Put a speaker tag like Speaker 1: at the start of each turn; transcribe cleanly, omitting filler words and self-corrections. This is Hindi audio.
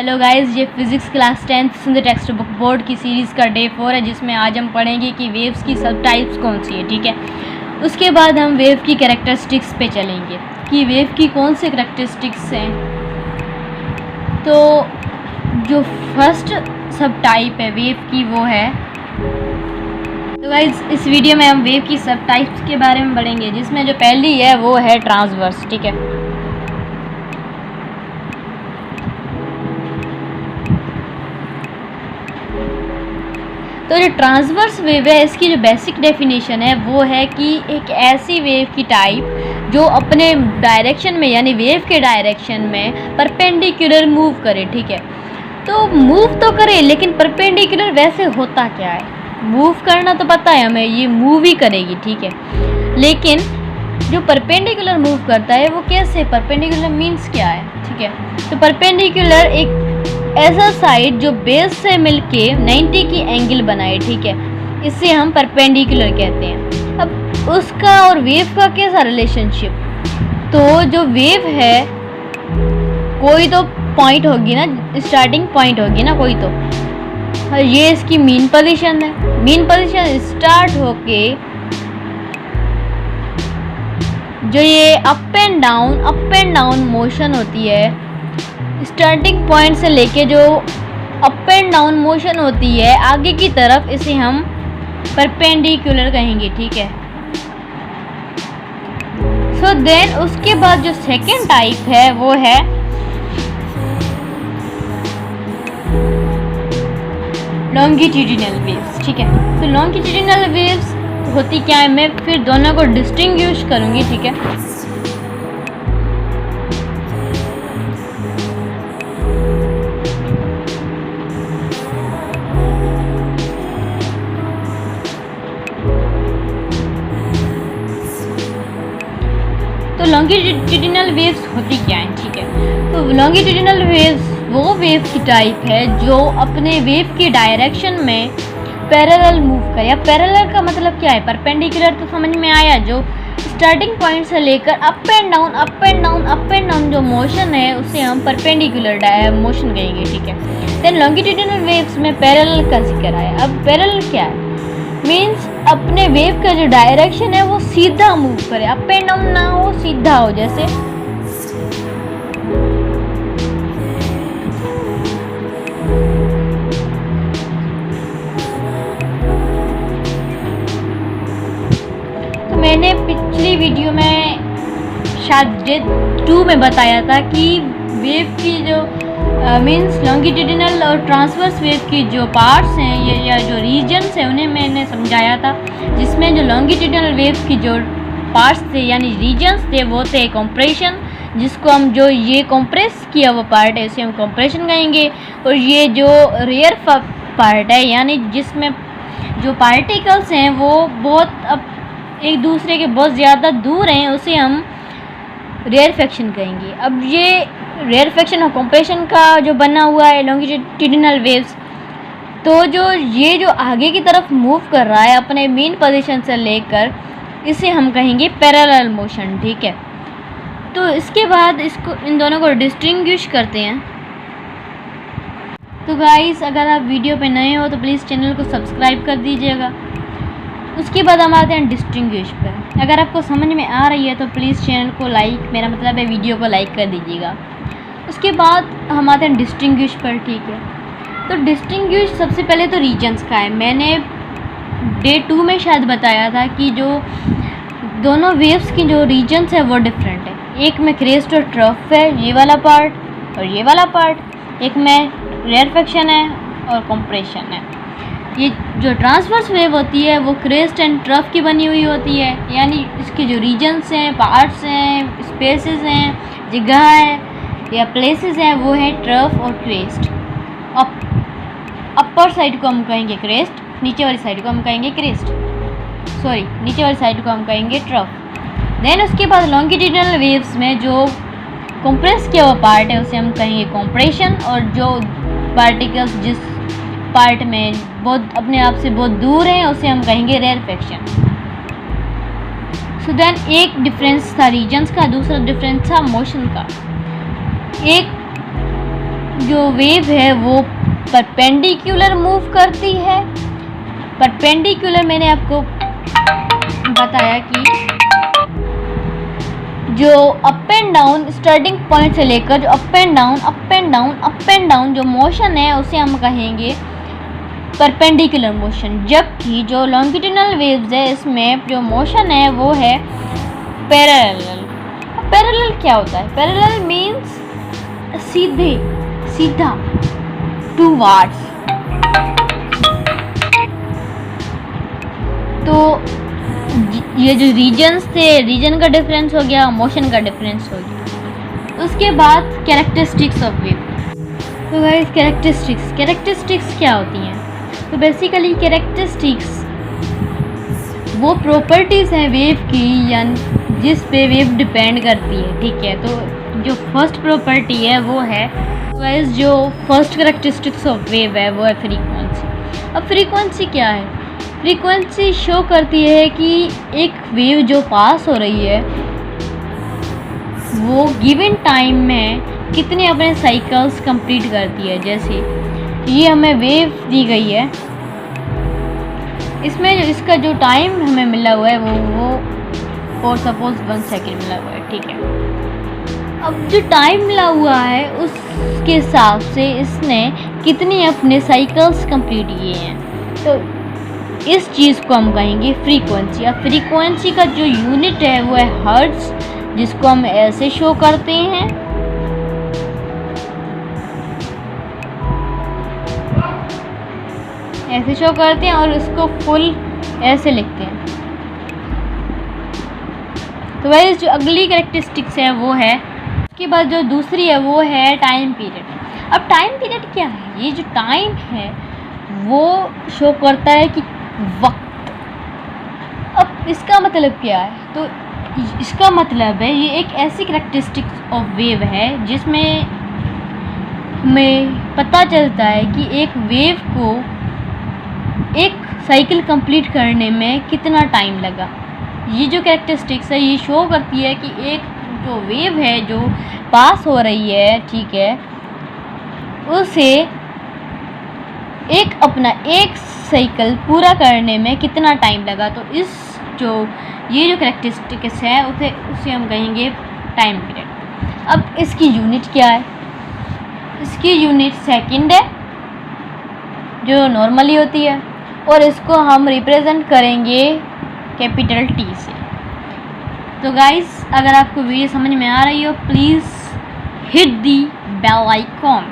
Speaker 1: हेलो गाइस, ये physics class 10th Sindh textbook board की सीरीज़ का डे 4 है, जिसमें आज हम पढ़ेंगे कि वेव्स की सब टाइप्स कौन सी है। ठीक है, उसके बाद हम वेव की कैरेक्टरिस्टिक्स पे चलेंगे कि वेव की कौन से कैरेक्टरिस्टिक्स हैं। तो जो फर्स्ट सब टाइप है वेव की वो है, तो गाइस इस वीडियो में हम वेव की सब टाइप्स के बारे में पढ़ेंगे, जिसमें जो पहली है वो है ट्रांसवर्स। ठीक है, तो जो ट्रांसवर्स वेव है, इसकी जो बेसिक डेफिनेशन है वो है कि एक ऐसी वेव की टाइप जो अपने डायरेक्शन में यानी वेव के डायरेक्शन में परपेंडिकुलर मूव करे। ठीक है, तो मूव तो करे, लेकिन परपेंडिकुलर वैसे होता क्या है? मूव करना तो पता है हमें, ये मूव ही करेगी। ठीक है, लेकिन जो परपेंडिकुलर मूव करता है वो कैसे? परपेंडिकुलर मीन्स क्या है? ठीक है, तो परपेंडिकुलर एक ऐसा साइड जो बेस से मिलके 90 की एंगल बनाए। ठीक है, इसे हम परपेंडिकुलर कहते हैं। अब उसका और वेव का कैसा रिलेशनशिप? तो जो वेव है, कोई तो पॉइंट होगी ना, स्टार्टिंग पॉइंट होगी ना कोई तो, ये इसकी मीन पोजीशन है। मीन पोजीशन स्टार्ट होके जो ये अप एंड डाउन मोशन होती है, स्टार्टिंग पॉइंट से लेके जो अप एंड डाउन मोशन होती है आगे की तरफ, इसे हम परपेंडिकुलर कहेंगे। ठीक है, सो देन उसके बाद जो सेकेंड टाइप है वो है लॉन्गिट्यूडिनल वेव्स। ठीक है, तो लॉन्गिट्यूडिनल वेव्स होती क्या है, मैं फिर दोनों को डिस्टिंग्विश करूंगी। ठीक है, तो लॉन्गिट्यूडिनल वेव्स होती क्या है? ठीक है, तो लॉन्गिट्यूडिनल वेव्स वो वेव की टाइप है जो अपने वेव की डायरेक्शन में पैरेलल मूव करे। अब पैरेलल का मतलब क्या है? परपेंडिकुलर तो समझ में आया, जो स्टार्टिंग पॉइंट से लेकर अप एंड डाउन जो मोशन है उसे हम परपेंडिकुलर मोशन कहेंगे। ठीक है, देन लॉन्गिट्यूडिनल वेव्स में पैरेलल का जिक्र आया। अब पैरेलल क्या है? मीन्स अपने वेव का जो डायरेक्शन है वो सीधा मूव करे, अप एंड डाउन ना हो, सीधा हो। जैसे तो मैंने पिछली वीडियो में शायद डे 2 में बताया था कि वेव की जो मीन्स लॉन्गिट्यूडिनल और ट्रांसवर्स वेव की जो पार्ट्स हैं ये या जो रीजन्स हैं उन्हें मैंने समझाया था, जिसमें जो लॉन्गिट्यूडिनल वेव की जो पार्ट्स थे यानी रीजन्स थे वो थे कंप्रेशन, जिसको हम जो ये कंप्रेस किया वो पार्ट है इसे हम कंप्रेशन कहेंगे, और ये जो रेयर पार्ट है यानी जिसमें जो पार्टिकल्स हैं वो बहुत अब एक दूसरे के बहुत ज़्यादा दूर हैं उसे हम रेयरफेक्शन कहेंगे। अब ये रेयरफेक्शन और कंप्रेशन का जो बना हुआ है लॉन्गिट्यूडिनल वेव्स, तो जो ये जो आगे की तरफ मूव कर रहा है अपने मेन पोजीशन से लेकर, इसे हम कहेंगे पैरेलल मोशन। ठीक है, तो इसके बाद इन दोनों को डिस्टिंग्विश करते हैं। तो गाइस, अगर आप वीडियो पे नए हो तो प्लीज़ चैनल को सब्सक्राइब कर दीजिएगा। उसके बाद हम आते हैं डिस्टिंग्विश पर। अगर आपको समझ में आ रही है तो प्लीज़ चैनल को लाइक, मेरा मतलब है वीडियो को लाइक कर दीजिएगा। उसके बाद हम आते हैं डिस्टिंग्विश पर। ठीक है, तो डिस्टिंग्विश सबसे पहले तो रीजन्स का है। मैंने डे 2 में शायद बताया था कि जो दोनों वेव्स की जो रीजन्स है वो डिफरेंट है। एक में क्रेस्ट और ट्रफ है, ये वाला पार्ट और ये वाला पार्ट। एक में रेयरफेक्शन है और कंप्रेशन है। ये जो ट्रांसवर्स वेव होती है वो क्रेस्ट एंड ट्रफ की बनी हुई होती है, यानी इसके जो रीजन्स हैं, पार्ट्स हैं, स्पेसेस हैं, जगह है या प्लेसेस हैं, वो है ट्रफ और क्रेस्ट। अपर साइड को हम कहेंगे क्रेस्ट, नीचे वाली साइड को हम कहेंगे नीचे वाली साइड को हम कहेंगे ट्रफ। देन उसके बाद लॉन्गिट्यूडिनल वेव्स में जो कंप्रेस किया हुआ पार्ट है उसे हम कहेंगे कंप्रेशन, और जो पार्टिकल्स जिस पार्ट में बहुत अपने आप से बहुत दूर हैं उसे हम कहेंगे रेयरफेक्शन। सो देन एक डिफरेंस था रीजन्स का, दूसरा डिफरेंस था मोशन का। एक जो वेव है वो परपेंडिकुलर मूव करती है। परपेंडिकुलर मैंने आपको बताया कि जो up and down starting point से लेकर जो up and down up and down up and down जो मोशन है उसे हम कहेंगे परपेंडिकुलर मोशन, जबकि जो लॉन्गिट्यूडिनल वेव्स है इसमें जो मोशन है वो है पैरेलल। पैरेलल क्या होता है? पैरेलल मीन्स सीधा टूवर्ड्स। तो ये जो रीजन्स थे, रीजन का डिफरेंस हो गया, मोशन का डिफरेंस हो गया। उसके बाद कैरेक्टरिस्टिक्स ऑफ वेव। तो गाइस कैरेक्टरिस्टिक्स क्या होती हैं? तो बेसिकली कैरेक्टरिस्टिक्स वो प्रॉपर्टीज़ हैं वेव की या जिस पे वेव डिपेंड करती है, ठीक है। तो जो फर्स्ट प्रॉपर्टी है वो है, वाइज जो फर्स्ट कैरेक्टरिस्टिक्स ऑफ वेव है वो है फ्रीक्वेंसी। अब फ्रीक्वेंसी क्या है? फ्रीक्वेंसी शो करती है कि एक वेव जो पास हो रही है वो गिवन टाइम में कितने अपने साइकिल्स कंप्लीट करती है। जैसे ये हमें वेव दी गई है, इसमें जो इसका जो टाइम हमें मिला हुआ है वो फॉर सपोज 1 सेकेंड मिला हुआ है, ठीक है। अब जो टाइम मिला हुआ है उसके हिसाब से इसने कितनी अपने साइकिल्स कंप्लीट किए हैं, तो इस चीज़ को हम कहेंगे फ्रीक्वेंसी। अब फ्रीक्वेंसी का जो यूनिट है वो है हर्ट्ज, जिसको हम ऐसे शो करते हैं, ऐसे शो करते हैं और इसको फुल ऐसे लिखते हैं। तो वही जो अगली कैरेक्टरिस्टिक्स है वो है, उसके बाद जो दूसरी है वो है टाइम पीरियड। अब टाइम पीरियड क्या है? ये जो टाइम है वो शो करता है कि वक्त। अब इसका मतलब क्या है? तो इसका मतलब है ये एक ऐसी कैरेक्टरिस्टिक्स ऑफ वेव है जिसमें हमें पता चलता है कि एक वेव को एक साइकिल कंप्लीट करने में कितना टाइम लगा। ये जो कैरेक्टरिस्टिक्स है ये शो करती है कि एक जो वेव है जो पास हो रही है, ठीक है, उसे एक साइकिल पूरा करने में कितना टाइम लगा। तो ये जो कैरेक्टरिस्टिक्स है उसे हम कहेंगे टाइम पीरियड। अब इसकी यूनिट क्या है? इसकी यूनिट सेकंड है जो नॉर्मली होती है, और इसको हम रिप्रेजेंट करेंगे कैपिटल T से। तो गाइस अगर आपको वीडियो समझ में आ रही हो please hit the bell icon.